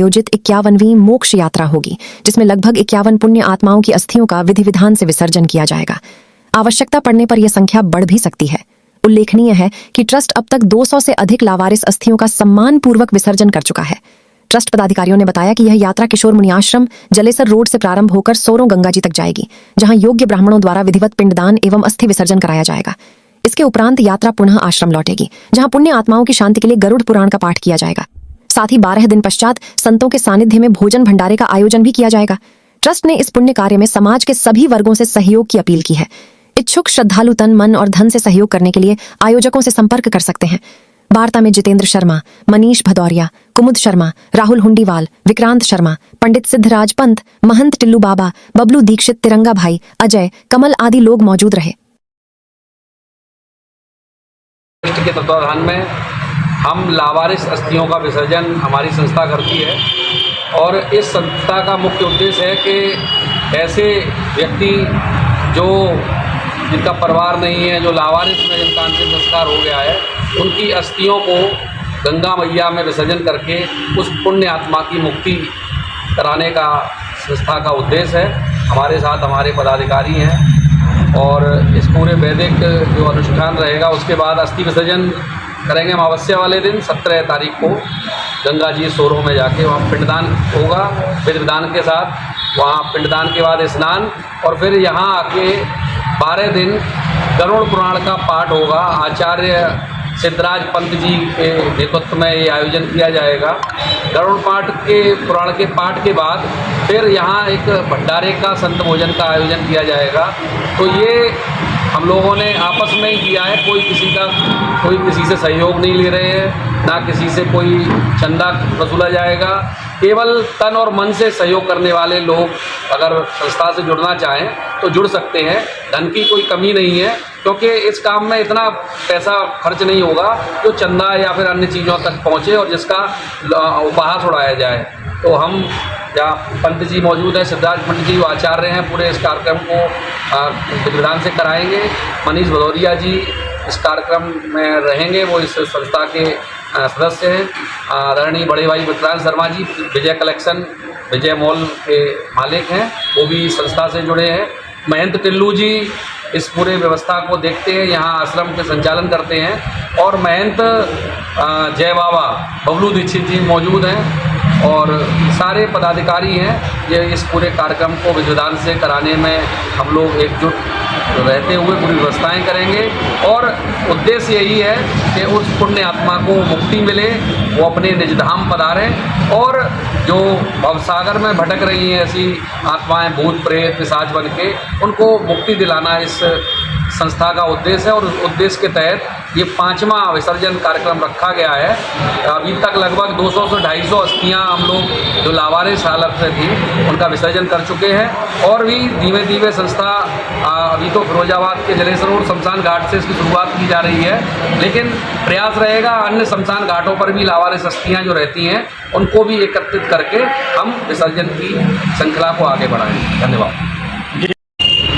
आयोजित 51वीं मोक्ष यात्रा होगी, जिसमें लगभग 51 पुण्य आत्माओं की अस्थियों का विधि विधान से विसर्जन किया जाएगा। आवश्यकता पड़ने पर यह संख्या बढ़ भी सकती है। उल्लेखनीय है कि ट्रस्ट अब तक 200 से अधिक लावारिस अस्थियों का सम्मानपूर्वक विसर्जन कर चुका है। ट्रस्ट पदाधिकारियों ने बताया कि यह यात्रा किशोर मुनि आश्रम जलेसर रोड से प्रारंभ होकर सोरों गंगा जी तक जाएगी, जहां योग्य ब्राह्मणों द्वारा विधिवत पिंडदान एवं अस्थि विसर्जन कराया जाएगा। इसके उपरांत यात्रा पुनः आश्रम लौटेगी, जहां पुण्य आत्माओं की शांति के लिए गरुड़ पुराण का पाठ किया जाएगा। साथ ही 12 दिन पश्चात संतों के सानिध्य में भोजन भंडारे का आयोजन भी किया जाएगा। ट्रस्ट ने इस पुण्य कार्य में समाज के सभी वर्गों से सहयोग की अपील की है। इच्छुक श्रद्धालु तन मन और धन से सहयोग करने के लिए आयोजकों से संपर्क कर सकते हैं। वार्ता में जितेंद्र शर्मा, मनीष भदौरिया, कुमुद शर्मा, राहुल हुंडीवाल, विक्रांत शर्मा, पंडित सिद्धराज पंत, महंत टिल्लू बाबा, बबलू दीक्षित, तिरंगा भाई, अजय, कमल आदि लोग मौजूद रहे। के तत्वाधान में हम लावारिस अस्थियों का विसर्जन हमारी संस्था करती है और इस संस्था का मुख्य उद्देश्य है कि ऐसे व्यक्ति जिनका परिवार नहीं है, जो लावारिस में जिनका अंतिम संस्कार हो गया है, उनकी अस्थियों को गंगा मैया में विसर्जन करके उस पुण्य आत्मा की मुक्ति कराने का संस्था का उद्देश्य है। हमारे साथ हमारे पदाधिकारी हैं और इस पूरे वैदिक जो अनुष्ठान रहेगा उसके बाद अस्थि विसर्जन करेंगे अमावस्या वाले दिन 17 तारीख को गंगा जी सोरों में जाके वहाँ पिंडदान होगा। विधि विधान के साथ वहाँ पिंडदान के बाद स्नान और फिर यहाँ आके 12 दिन गरुड़ पुराण का पाठ होगा। आचार्य सिद्धराज पंत जी के नेतृत्व में ये आयोजन किया जाएगा। गरुड़ पुराण के पाठ के बाद फिर यहाँ एक भंडारे का संत भोजन का आयोजन किया जाएगा। तो ये हम लोगों ने आपस में ही किया है, कोई किसी से सहयोग नहीं ले रहे हैं, ना किसी से कोई चंदा वसूला जाएगा। केवल तन और मन से सहयोग करने वाले लोग अगर संस्था से जुड़ना चाहें तो जुड़ सकते हैं। धन की कोई कमी नहीं है, क्योंकि इस काम में इतना पैसा खर्च नहीं होगा जो चंदा या फिर अन्य चीज़ों तक पहुँचे और जिसका उपहास उड़ाया जाए। तो हम यहाँ पंत जी मौजूद हैं, सिद्धार्थ पंत जी आचार्य हैं, पूरे इस कार्यक्रम को विधान से कराएंगे। मनीष भदौरिया जी इस कार्यक्रम में रहेंगे, वो इस संस्था के सदस्य हैं। आदरणीय बड़े भाई विक्रांत शर्मा जी विजय कलेक्शन विजय मॉल के मालिक हैं, वो भी संस्था से जुड़े हैं। महंत टिल्लू जी इस पूरे व्यवस्था को देखते हैं, यहाँ आश्रम के संचालन करते हैं। और महंत जय बाबा बबलू दीक्षित जी मौजूद हैं और सारे पदाधिकारी हैं। ये इस पूरे कार्यक्रम को विधि विधान से कराने में हम लोग एकजुट रहते हुए पूरी व्यवस्थाएं करेंगे और उद्देश्य यही है कि उस पुण्य आत्मा को मुक्ति मिले, वो अपने निज धाम पधारें और जो भवसागर में भटक रही हैं ऐसी आत्माएं भूत प्रेत पिशाच बन के, उनको मुक्ति दिलाना इस संस्था का उद्देश्य है। और उस उद्देश्य के तहत ये 5वां विसर्जन कार्यक्रम रखा गया है। अभी तक लगभग 200 से 250 अस्थियाँ हम लोग जो लावारिस हालत में थी उनका विसर्जन कर चुके हैं और भी धीमे धीमे संस्था अभी तो फिरोजाबाद के जलेसर रोड शमशान घाट से इसकी शुरुआत की जा रही है, लेकिन प्रयास रहेगा अन्य शमशान घाटों पर भी लावारिस अस्थियाँ जो रहती हैं उनको भी एकत्रित करके हम विसर्जन की श्रृंखला को आगे बढ़ाएंगे। धन्यवाद।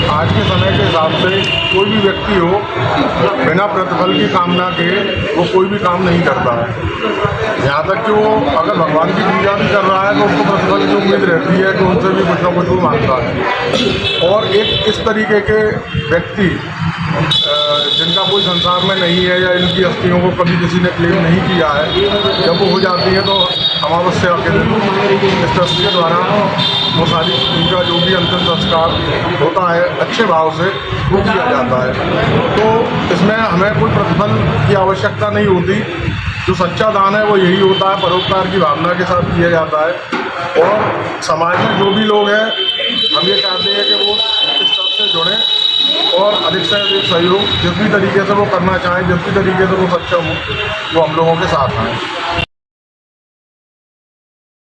आज के समय के हिसाब से कोई भी व्यक्ति हो बिना प्रतिफल की कामना के वो कोई भी काम नहीं करता है। यहाँ तक कि वो अगर भगवान की पूजा भी कर रहा है तो उसको प्रतिफल की उम्मीद रहती है कि उनसे भी कुछ ना कुछ वो मांगता है। और एक इस तरीके के व्यक्ति जिनका कोई संसार में नहीं है या इनकी अस्थियों को कभी किसी ने क्लेम नहीं किया है, जब वो हो जाती है तो अमावस्या के दिन इस ट्रस्ट के द्वारा वो सारी उनका जो भी अंतिम संस्कार होता है अच्छे भाव से वो किया जाता है। तो इसमें हमें कोई प्रतिफल की आवश्यकता नहीं होती। जो सच्चा दान है वो यही होता है, परोपकार की भावना के साथ किया जाता है। और समाज में जो भी लोग हैं हम ये चाहते हैं कि वो इस तरह से जुड़ें और अधिक से अधिक सहयोग जिस भी तरीके से वो करना चाहें, जिस भी तरीके से वो सच्चा हो वो हम लोगों के साथ आएँ।